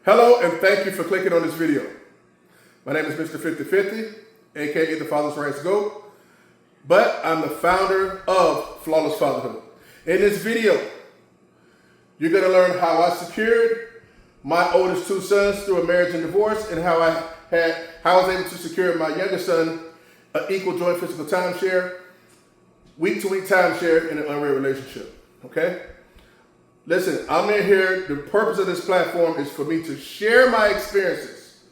Hello, and thank you for clicking on this video. My name is Mr. 5050, aka the Father's Rights GOAT, but I'm the founder of Flawless Fatherhood. In this video, you're going to learn how I secured my oldest two sons through a marriage and divorce, and how I was able to secure my youngest son an equal joint physical timeshare, week-to-week timeshare in an unreal relationship. Okay? Listen, I'm in here. The purpose of this platform is for me to share my experiences.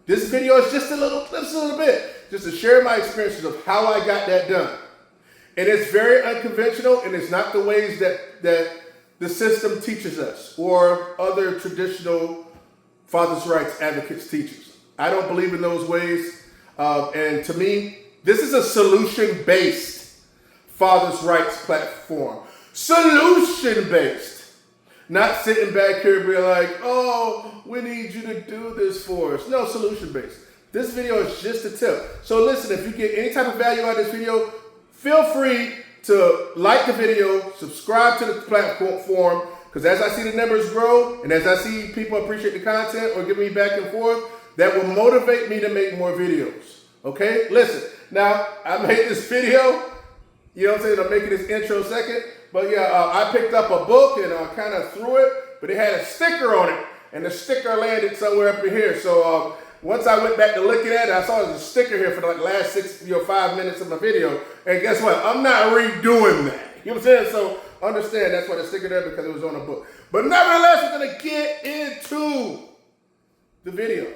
This video is just a little bit, just to share my experiences of how I got that done. And it's very unconventional, and it's not the ways that the system teaches us or other traditional father's rights advocates teach us. I don't believe in those ways. And to me, this is a solution-based father's rights platform. Solution-based. Not sitting back here being like, oh, we need you to do this for us. No, solution-based. This video is just a tip. So listen, if you get any type of value out of this video, feel free to like the video, subscribe to the platform, because as I see the numbers grow, and as I see people appreciate the content or give me back and forth, that will motivate me to make more videos. Okay? Listen, now, I made this video, you know what I'm saying? I'm making this intro second. But yeah, I picked up a book and I kind of threw it, but it had a sticker on it, and the sticker landed somewhere up in here. So once I went back to looking at it, I saw there's a sticker here for the last 5 minutes of my video. And guess what? I'm not redoing that. You know what I'm saying? So understand that's why the sticker there, because it was on a book. But nevertheless, we're going to get into the video.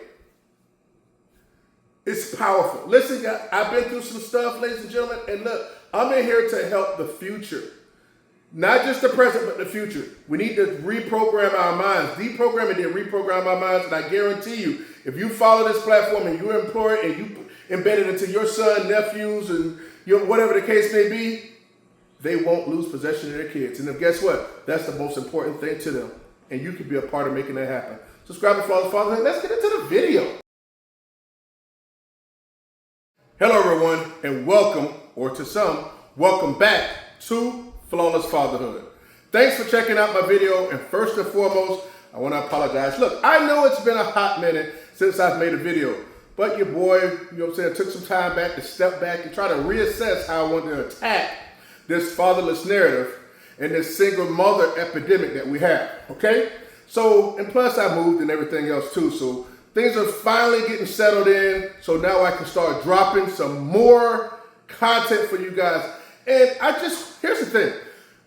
It's powerful. Listen, guys, I've been through some stuff, ladies and gentlemen, and look, I'm in here to help the future. Not just the present, but the future. We need to reprogram our minds, deprogram and then reprogram our minds. And I guarantee you, if you follow this platform and you employ it and you embed it into your son, nephews, and whatever the case may be, they won't lose possession of their kids. And guess what? That's the most important thing to them. And you can be a part of making that happen. Subscribe to Flawless Fatherhood. Let's get into the video. Hello, everyone, and welcome, or to some, welcome back to Flawless Fatherhood. Thanks for checking out my video, and first and foremost, I want to apologize. Look, I know it's been a hot minute since I've made a video, but your boy, you know what I'm saying, took some time back to step back and try to reassess how I want to attack this fatherless narrative and this single mother epidemic that we have, okay? So, and plus I moved and everything else too, so things are finally getting settled in, so now I can start dropping some more content for you guys. And here's the thing,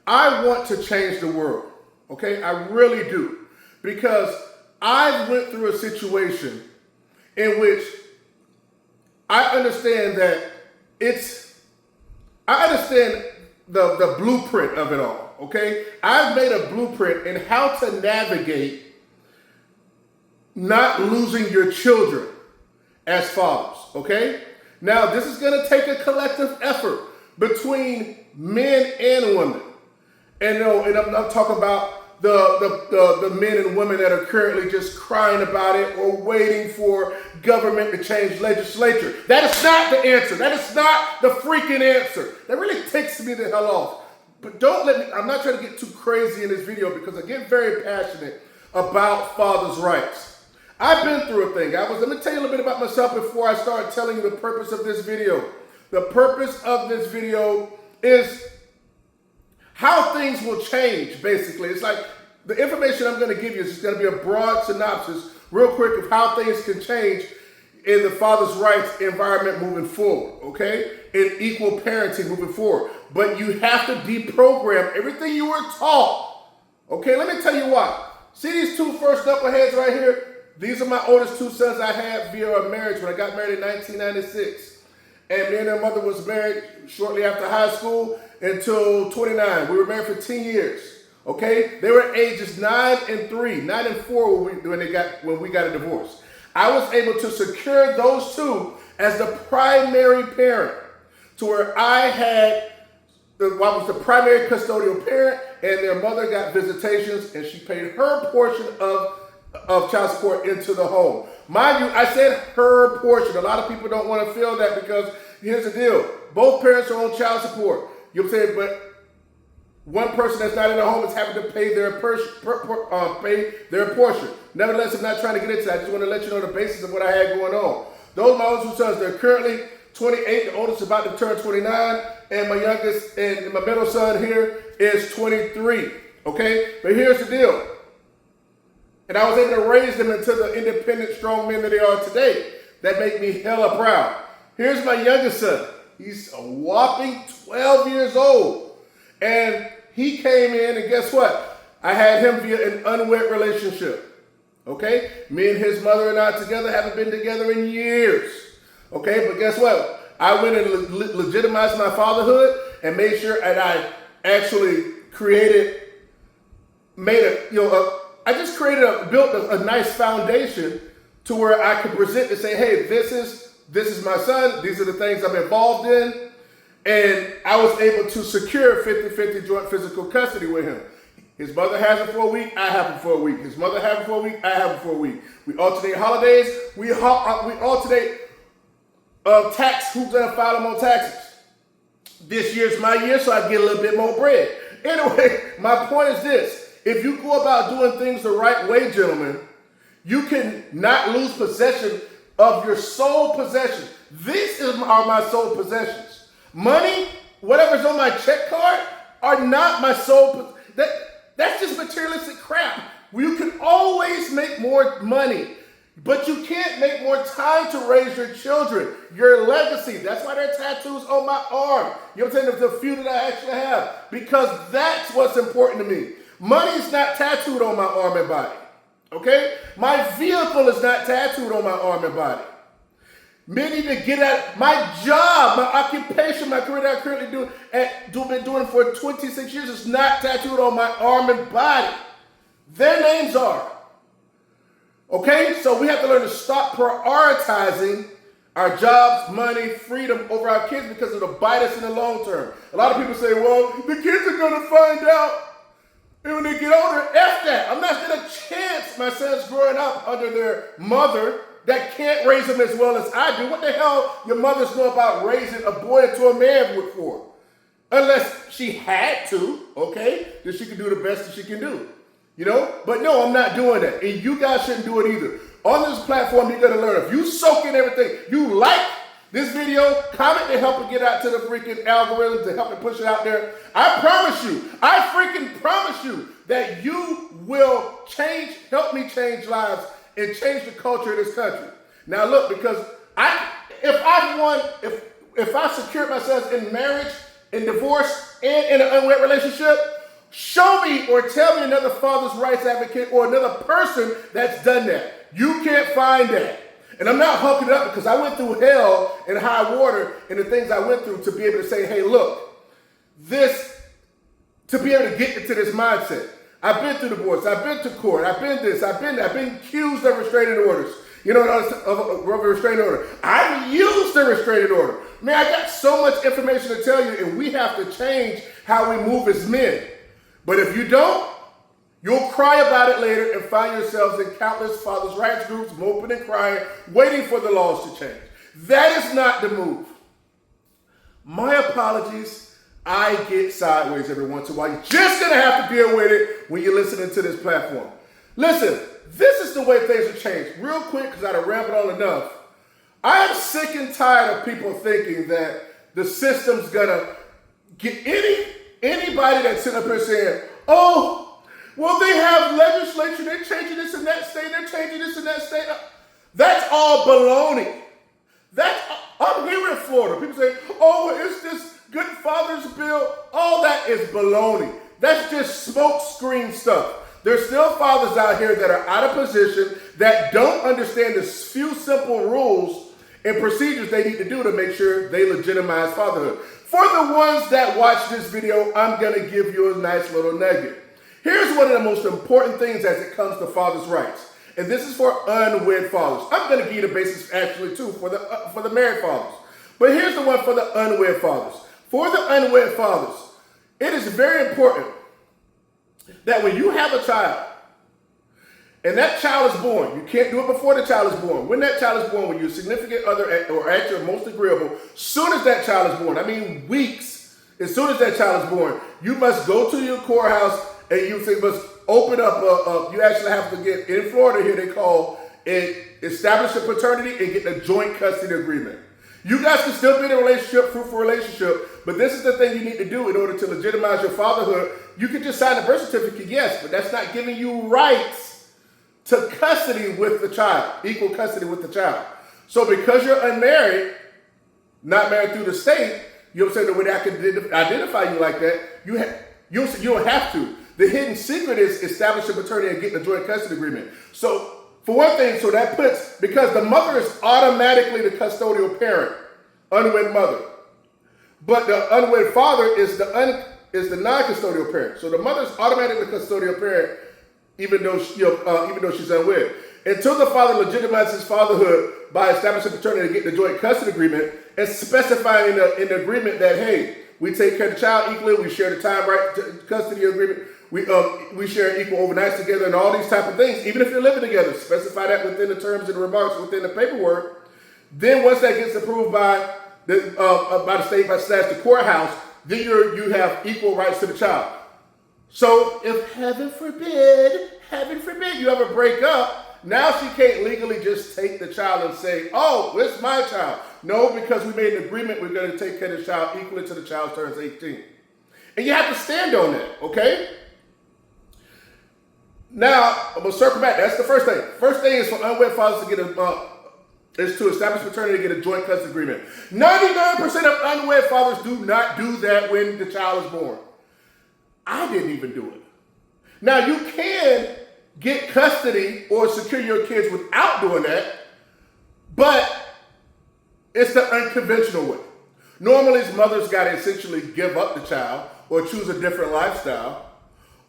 I want to change the world, okay? I really do, because I went through a situation in which I understand that I understand the blueprint of it all, okay? I've made a blueprint in how to navigate not losing your children as fathers, okay? Now, this is gonna take a collective effort between men and women. And I'm talking about the men and women that are currently just crying about it or waiting for government to change legislature. That is not the answer. That is not the freaking answer. That really ticks me the hell off. But don't let me, I'm not trying to get too crazy in this video because I get very passionate about fathers' rights. I've been through a thing. Let me tell you a little bit about myself before I start telling you the purpose of this video. The purpose of this video is how things will change, basically. It's like the information I'm going to give you is just going to be a broad synopsis, real quick, of how things can change in the father's rights environment moving forward, okay? In equal parenting moving forward. But you have to deprogram everything you were taught, okay? Let me tell you why. See these two first knuckleheads right here? These are my oldest two sons I had via a marriage when I got married in 1996. And me and their mother was married shortly after high school until 29. We were married for 10 years, okay? They were ages 9 and 4 when we got a divorce. I was able to secure those two as the primary parent, to where I was the primary custodial parent, and their mother got visitations, and she paid her portion of child support into the home. Mind you, I said her portion. A lot of people don't want to feel that, because here's the deal. Both parents are on child support. You know what I'm saying? But one person that's not in the home is having to pay their portion. Nevertheless, I'm not trying to get into that. I just want to let you know the basis of what I had going on. Those are my oldest two sons. They're currently 28. The oldest is about to turn 29. And my youngest and my middle son here is 23. Okay? But here's the deal. And I was able to raise them into the independent, strong men that they are today. That make me hella proud. Here's my youngest son. He's a whopping 12 years old. And he came in, and guess what? I had him via an unwed relationship. Okay? Me and his mother and I together haven't been together in years. Okay? But guess what? I went and legitimized my fatherhood and made sure that I actually built a nice foundation to where I could present and say, hey, this is my son. These are the things I'm involved in. And I was able to secure 50-50 joint physical custody with him. His mother has him for a week, I have him for a week. His mother has him for a week, I have him for a week. We alternate holidays, we alternate tax, who's gonna file them on taxes. This year's my year, so I get a little bit more bread. Anyway, my point is this. If you go about doing things the right way, gentlemen, you can not lose possession of your sole possession. These are my sole possessions. Money, whatever's on my check card, are not my sole. That's just materialistic crap. You can always make more money, but you can't make more time to raise your children, your legacy. That's why there are tattoos on my arm. You know what I'm saying? There's a few that I actually have, because that's what's important to me. Money is not tattooed on my arm and body. Okay? My vehicle is not tattooed on my arm and body. Many to get at my job, my occupation, my career that I currently been doing for 26 years is not tattooed on my arm and body. Their names are. Okay? So we have to learn to stop prioritizing our jobs, money, freedom over our kids because it'll bite us in the long term. A lot of people say, well, the kids are going to find out. And when they get older, F that. I'm not going to chance my sons growing up under their mother that can't raise them as well as I do. What the hell your mothers know about raising a boy into a man for? Unless she had to, okay? Then she can do the best that she can do. You know? But no, I'm not doing that. And you guys shouldn't do it either. On this platform, you're going to learn. If you soak in everything, you like this video, comment to help it get out to the freaking algorithm, to help it push it out there. I freaking promise you that you will help me change lives and change the culture of this country. Now look, because if I secured myself in marriage, in divorce, and in an unwed relationship, show me or tell me another father's rights advocate or another person that's done that. You can't find that. And I'm not hulking it up because I went through hell and high water and the things I went through to be able to say, hey, look, to be able to get into this mindset. I've been through divorce. I've been to court. I've been this. I've been accused of restraining orders. You know, of a restraining order. I've used the restraining order. Man, I got so much information to tell you, and we have to change how we move as men. But if you don't, you'll cry about it later and find yourselves in countless fathers' rights groups, moping and crying, waiting for the laws to change. That is not the move. My apologies. I get sideways every once in a while. You're just going to have to deal with it when you're listening to this platform. Listen, this is the way things have changed. Real quick, because I done rambled on enough. I am sick and tired of people thinking that the system's going to get anybody that's sitting up here saying, oh, well, they have legislation, they're changing this in that state, they're changing this in that state. That's all baloney. I'm here in Florida. People say, oh, well, it's this Good Fathers bill. All that is baloney. That's just smoke screen stuff. There's still fathers out here that are out of position, that don't understand the few simple rules and procedures they need to do to make sure they legitimize fatherhood. For the ones that watch this video, I'm going to give you a nice little nugget. Here's one of the most important things as it comes to fathers' rights. And this is for unwed fathers. I'm going to give you the basics actually too for the married fathers. But here's the one for the unwed fathers. For the unwed fathers, it is very important that when you have a child and that child is born, you can't do it before the child is born. When that child is born, when your significant other or at your most agreeable, soon as that child is born, I mean weeks, As soon as that child is born, you must go to your courthouse and you must open up you actually have to get, in Florida here, they call it establish a paternity and get a joint custody agreement. You guys can still be in a relationship, fruitful relationship, but this is the thing you need to do in order to legitimize your fatherhood. You can just sign a birth certificate, yes, but that's not giving you rights to custody with the child, equal custody with the child. So because you're unmarried, not married through the state, you know what I'm saying, the way that I can identify you like that, you don't have to. The hidden secret is establishing paternity and getting a joint custody agreement. So for one thing, so that puts, because the mother is automatically the custodial parent, unwed mother. But the unwed father is the non-custodial parent. So the mother is automatically the custodial parent, even though she's unwed. Until the father legitimizes fatherhood by establishing paternity and getting the joint custody agreement and specifying in the agreement that, hey, we take care of the child equally, we share the time right to custody agreement, we share equal overnights together and all these type of things, even if you're living together, specify that within the terms and remarks within the paperwork. Then once that gets approved by the state, by the courthouse, then you have equal rights to the child. So if heaven forbid, you ever break up, now she can't legally just take the child and say, oh, it's my child. No, because we made an agreement we're going to take care of the child equally to the child turns 18. And you have to stand on that, okay? Now, I'm going to circle back. That's the first thing. First thing is for unwed fathers to get is to establish paternity and get a joint custody agreement. 99% of unwed fathers do not do that when the child is born. I didn't even do it. Now, you can get custody or secure your kids without doing that, but it's the unconventional way. Normally, mothers got to essentially give up the child or choose a different lifestyle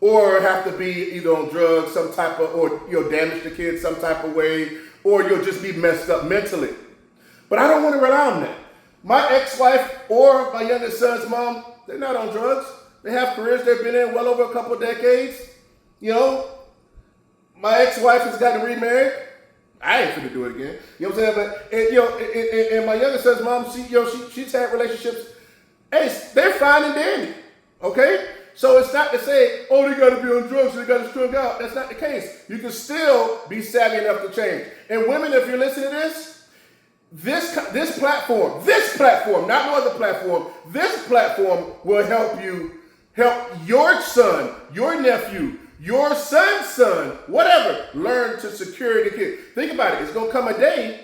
or have to be either on drugs, some type of, or damage the kids some type of way, or you'll just be messed up mentally. But I don't want to rely on that. My ex-wife or my youngest son's mom, they're not on drugs. They have careers they've been in well over a couple decades. My ex-wife has gotten remarried. I ain't finna do it again. You know what I'm saying? But and my youngest son's mom, she's had relationships. Hey, they're fine and dandy. Okay? So it's not to say, oh, they gotta be on drugs, they gotta strung out. That's not the case. You can still be savvy enough to change. And women, if you're listening to this platform, not no other platform, this platform will help your son, your nephew, your son's son, whatever, learn to secure the kid. Think about it. It's going to come a day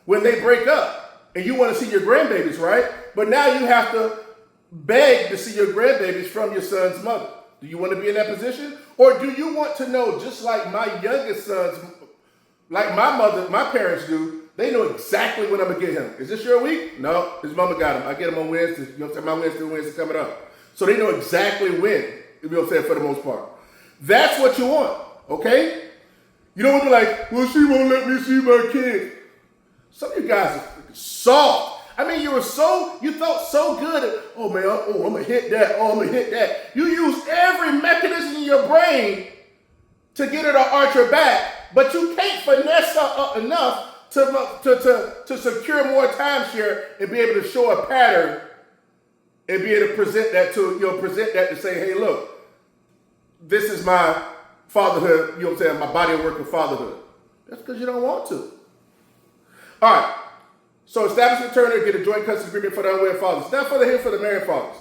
when they break up and you want to see your grandbabies, right? But now you have to beg to see your grandbabies from your son's mother. Do you want to be in that position? Or do you want to know, just like my youngest sons, like my parents do, they know exactly when I'm going to get him. Is this your week? No, his mama got him. I get him on Wednesday. You know what I'm saying? My Wednesday coming up. So they know exactly when, you know what I'm saying, for the most part. That's what you want, okay? You don't want to be like, well, she won't let me see my kid. Some of you guys are soft. I mean, you felt so good at, oh man, I'm going to hit that, I'm going to hit that. You use every mechanism in your brain to get her to arch her back, but you can't finesse her up enough to secure more timeshare and be able to show a pattern and be able to present that to say, hey, look, this is my fatherhood, you know what I'm saying, my body of work of fatherhood. That's because you don't want to. All right. So establish paternity, get a joint custody agreement for the unwed fathers. Now for the married fathers.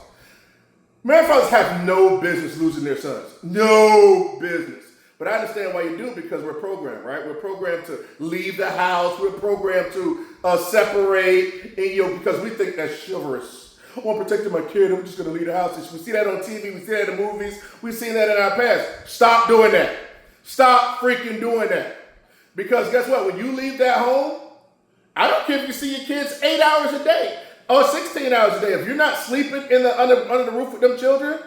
Married fathers have no business losing their sons. No business. But I understand why you do, because we're programmed, right? We're programmed to leave the house. We're programmed to separate, and, because we think that's chivalrous. I'm protecting my kid, I'm just going to leave the house. We see that on TV, we see that in the movies, we've seen that in our past. Stop doing that. Stop freaking doing that. Because guess what? When you leave that home, I don't care if you see your kids 8 hours a day or 16 hours a day. If you're not sleeping under the roof with them children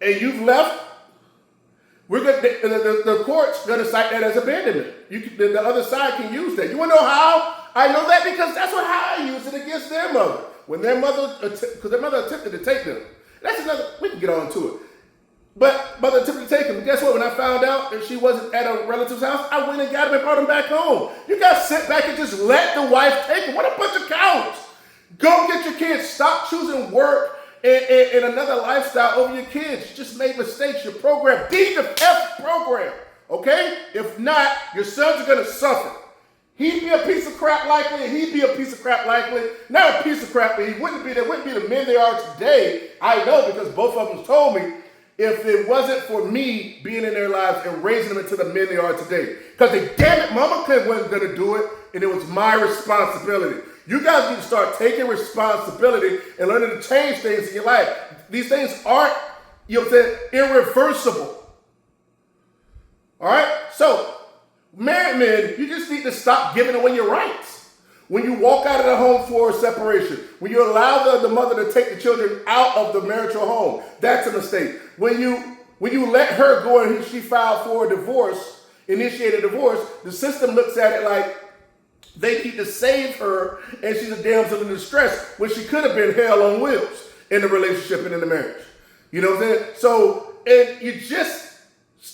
and you've left, the court's going to cite that as abandonment. The other side can use that. You want to know how I know that? Because that's how I use it against their mother. When their mother, because their mother attempted to take them. That's another, we can get on to it. But mother attempted to take them. Guess what? When I found out that she wasn't at a relative's house, I went and got him and brought him back home. You guys sit back and just let the wife take him. What a bunch of cowards. Go get your kids. Stop choosing work and another lifestyle over your kids. You just made mistakes. Your program, D the F program. Okay? If not, your sons are going to suffer. He'd be a piece of crap likely, and he'd be a piece of crap likely. Not a piece of crap, but they wouldn't be the men they are today. I know, because both of them told me, if it wasn't for me being in their lives and raising them into the men they are today. Because damn it, mama wasn't going to do it, and it was my responsibility. You guys need to start taking responsibility and learning to change things in your life. These things aren't, irreversible. All right? So, married men, you just need to stop giving away your rights. When you walk out of the home for a separation, when you allow the mother to take the children out of the marital home, that's a mistake. When you let her go and she filed for a divorce, initiate a divorce, the system looks at it like they need to save her and she's a damsel in distress when she could have been hell on wheels in the relationship and in the marriage. You know what I'm saying? So, and you just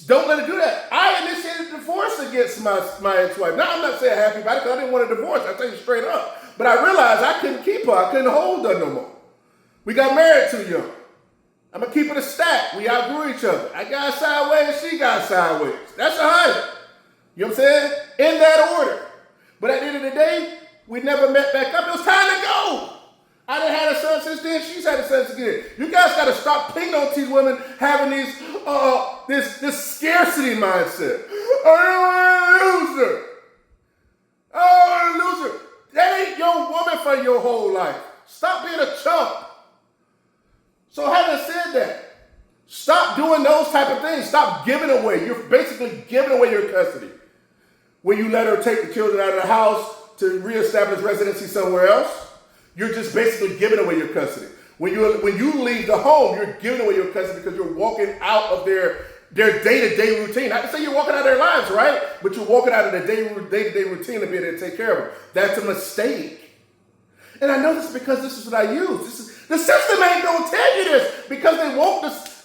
don't let her do that. I initiated a divorce against my ex-wife. Now, I'm not saying happy about it because I didn't want a divorce. I tell you straight up. But I realized I couldn't keep her. I couldn't hold her no more. We got married too young. I'm going to keep it a stack. We outgrew each other. I got sideways, she got sideways. That's a honey. You know what I'm saying? In that order. But at the end of the day, we never met back up. It was time to go. I done had a son since then. She's had a son since then. You guys got to stop picking on these women having these this scarcity mindset. I don't want to lose her. I don't want to lose her. That ain't your woman for your whole life. Stop being a chump. So having said that, stop doing those type of things. Stop giving away. You're basically giving away your custody. When you let her take the children out of the house to reestablish residency somewhere else, you're just basically giving away your custody. When you leave the home, you're giving away your custody because you're walking out of their day-to-day routine. I can say you're walking out of their lives, right? But you're walking out of the day-to-day routine to be able to take care of them. That's a mistake. And I know this because this is what I use. The system ain't gonna tell you this because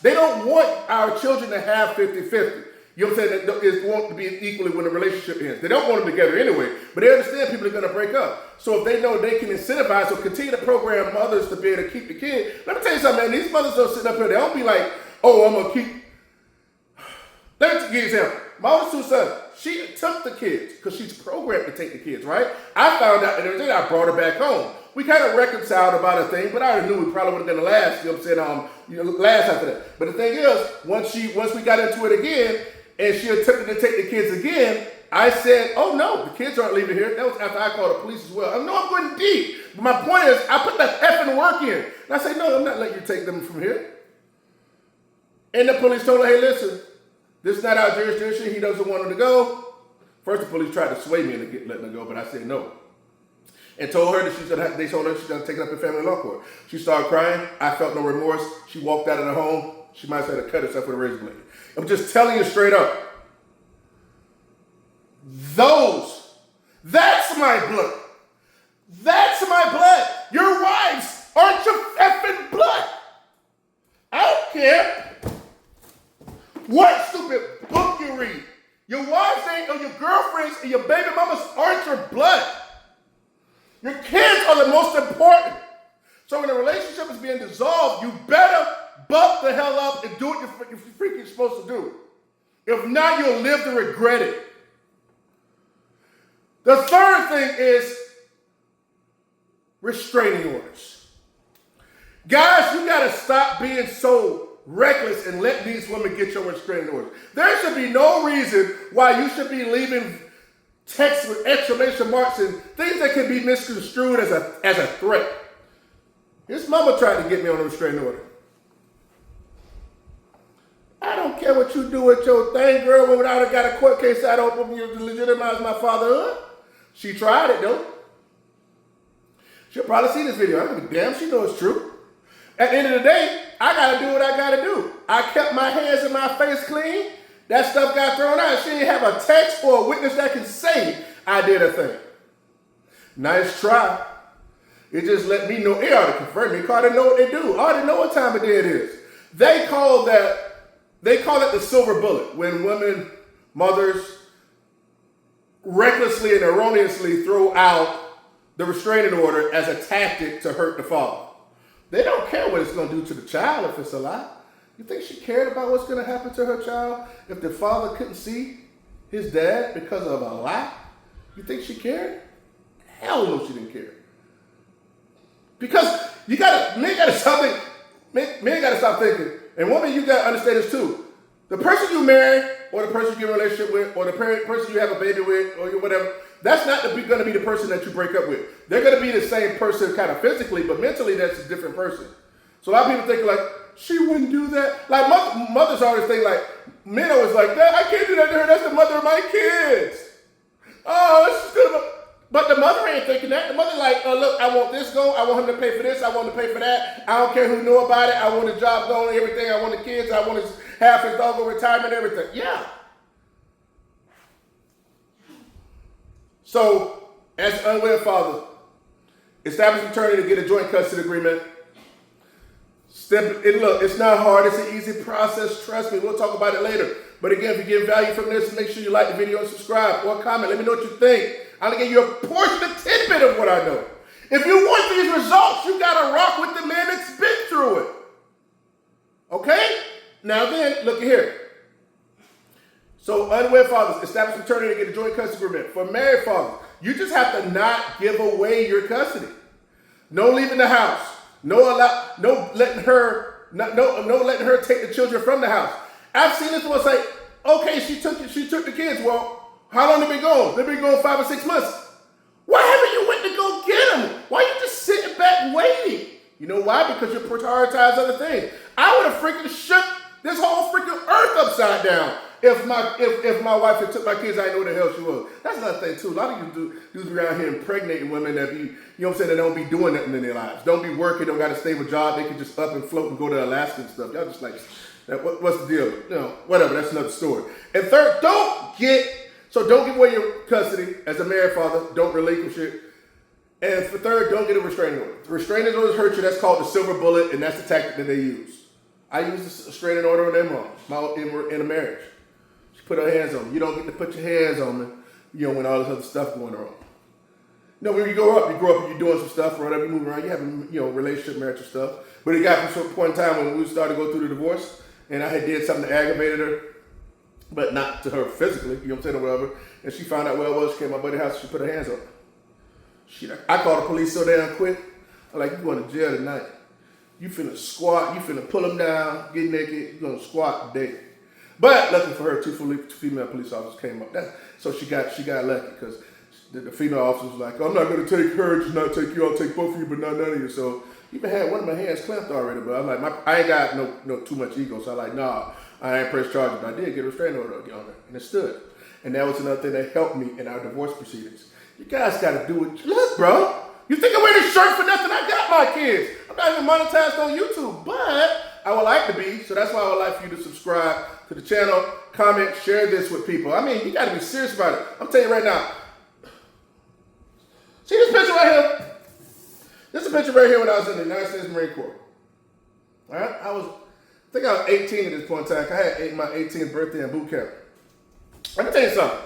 they don't want our children to have 50-50. You know what I'm saying? They want to be equally when the relationship ends. They don't want them together anyway, but they understand people are going to break up. So if they know they can incentivize or continue to program mothers to be able to keep the kid, let me tell you something, man. These mothers don't sit up here. They don't be like, oh, I'm going to keep. Let me give you an example. My oldest two sons, she took the kids because she's programmed to take the kids, right? I found out that everything. I brought her back home. We kind of reconciled about a thing, but I already knew we probably would have been the last, you know what I'm saying, last after that. But the thing is, once we got into it again, and she attempted to take the kids again, I said, oh no, the kids aren't leaving here. That was after I called the police as well. I know I'm going deep, but my point is, I put that effing work in. And I said, no, I'm not letting you take them from here. And the police told her, hey, listen, this is not our jurisdiction. He doesn't want her to go. First, the police tried to sway me into letting her go, but I said no. And told her that they told her she's going to take it up in family law court. She started crying. I felt no remorse. She walked out of the home. She might have had to cut herself with a razor blade. I'm just telling you straight up. That's my blood. That's my blood. Your wives aren't your effing blood. I don't care what stupid book you read. Your wives ain't, or your girlfriends and your baby mamas aren't your blood. Your kids are the most important. So when a relationship is being dissolved, you better buck the hell up and do what you're freaking supposed to do. If not, you'll live to regret it. The third thing is restraining orders. Guys, you got to stop being so reckless and let these women get your restraining orders. There should be no reason why you should be leaving texts with exclamation marks and things that can be misconstrued as a threat. His mama tried to get me on a restraining order. I don't care what you do with your thing, girl. Without I got a court case out open you to legitimize my fatherhood. She tried it, though. She'll probably see this video. I'm gonna be damn, she knows it's true. At the end of the day, I got to do what I got to do. I kept my hands and my face clean. That stuff got thrown out. She didn't have a text or a witness that can say I did a thing. Nice try. It just let me know. It ought to confirm me because I didn't know what they do. I already know what time of day it is. They call it the silver bullet when women, mothers, recklessly and erroneously throw out the restraining order as a tactic to hurt the father. They don't care what it's going to do to the child if it's a lie. You think she cared about what's going to happen to her child if the father couldn't see his dad because of a lie? You think she cared? Hell no, she didn't care. Because men gotta stop thinking, and women, you gotta understand this too. The person you marry, or the person you get in a relationship with, or the person you have a baby with, or whatever, that's not going to be the person that you break up with. They're going to be the same person kind of physically, but mentally that's a different person. So a lot of people think like, she wouldn't do that. Like mothers always think like, men always like, I can't do that to her. That's the mother of my kids. Oh, she's good. But the mother ain't thinking that. The mother like, look, I want this going. I want him to pay for this. I want him to pay for that. I don't care who know about it. I want his job going, everything. I want the kids. I want his half his dog on retirement, everything. Yeah. So, as an unwed father, establish an attorney to get a joint custody agreement. Look, it's not hard. It's an easy process. Trust me. We'll talk about it later. But again, if you get value from this, make sure you like the video and subscribe or comment. Let me know what you think. I'm going to give you a portion, a tidbit of what I know. If you want these results, you got to rock with the man that's been through it. Okay? Now then, look here. So, unwed fathers, establish an attorney to get a joint custody agreement. For married fathers, you just have to not give away your custody. No leaving the house. No letting her take the children from the house. I've seen this one say, okay, she took the kids. Well, how long they been gone? They've been gone 5 or 6 months. Why haven't you went to go get them? Why are you just sitting back waiting? You know why? Because you prioritize other things. I would have freaking shook this whole freaking earth upside down if my wife had took my kids. I didn't know where the hell she was. That's another thing too. A lot of you dudes be around here impregnating women that be, you know what I'm saying, that don't be doing nothing in their lives. Don't be working, don't got a stable job. They can just up and float and go to Alaska and stuff. Y'all just like, what's the deal? You know, whatever, that's another story. And third, don't give away your custody as a married father. Don't relinquish it. And for third, don't get a restraining order. The restraining orders hurt you. That's called the silver bullet, and that's the tactic that they use. I use a restraining order on their mom in a marriage. She put her hands on me. You don't get to put your hands on me, you know, when all this other stuff going on. No, when you grow up and you're doing some stuff or whatever, you move around, you have, you know, relationship, marital stuff. But it got to a certain point in time when we started to go through the divorce, and I had did something that aggravated her, but not to her physically, you know what I'm saying, or whatever. And she found out where I was. She came to my buddy's house. She put her hands on me. I called the police so damn quick. I'm like, you going to jail tonight. You finna squat. You finna pull them down, get naked. You gonna squat today. But lucky for her, two female police officers came up. So she got lucky because the female officer was like, I'm not gonna take her, just not take you. I'll take both of you, but not none of you. So even had one of my hands clamped already. But I'm like, I ain't got no too much ego. So I'm like, nah, I ain't pressed charges. But I did get a restraining order on her, and it stood. And that was another thing that helped me in our divorce proceedings. You guys gotta do it. Look, bro. You think I wear this shirt for nothing? I got my kids. I'm not even monetized on YouTube, but I would like to be. So that's why I would like for you to subscribe to the channel, comment, share this with people. I mean, you got to be serious about it. I'm telling you right now. See this picture right here? This is a picture right here when I was in the United States Marine Corps. All right? I think I was 18 at this point in time. I had my 18th birthday in boot camp. Let me tell you something.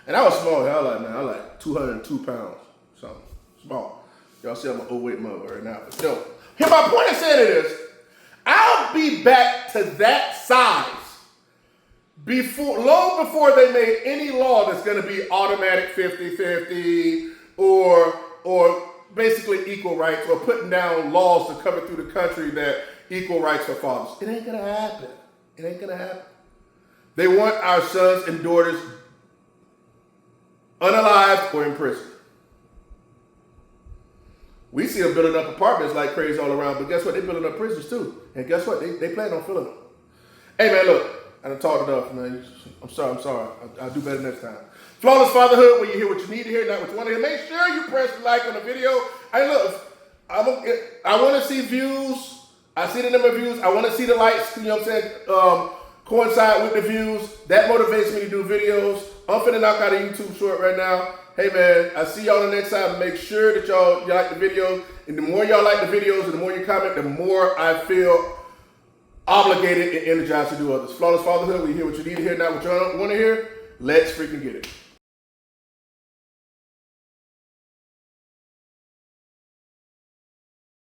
And I was small. I was like 202 pounds. Something. Small. Y'all see I'm an overweight mother right now. But no. Here, my point of saying it is, I'll be back to that size long before they made any law that's going to be automatic 50-50 or basically equal rights or putting down laws to cover through the country that equal rights for fathers. It ain't going to happen. It ain't going to happen. They want our sons and daughters unalived or in prison. We see them building up apartments like crazy all around, but guess what? They're building up prisons too. And guess what? They plan on filling them. Hey man, look, I done talked enough, man. I'm sorry. I'll do better next time. Flawless Fatherhood, where you hear what you need to hear, not what you want to hear. Make sure you press like on the video. Hey look, I want to see views. I see the number of views. I want to see the likes, you know what I'm saying, coincide with the views. That motivates me to do videos. I'm finna knock out a YouTube short right now. Hey man, I'll see y'all the next time. Make sure that y'all like the video. And the more y'all like the videos and the more you comment, the more I feel obligated and energized to do others. Flawless Fatherhood, we hear what you need to hear, not what you want to hear. Let's freaking get it.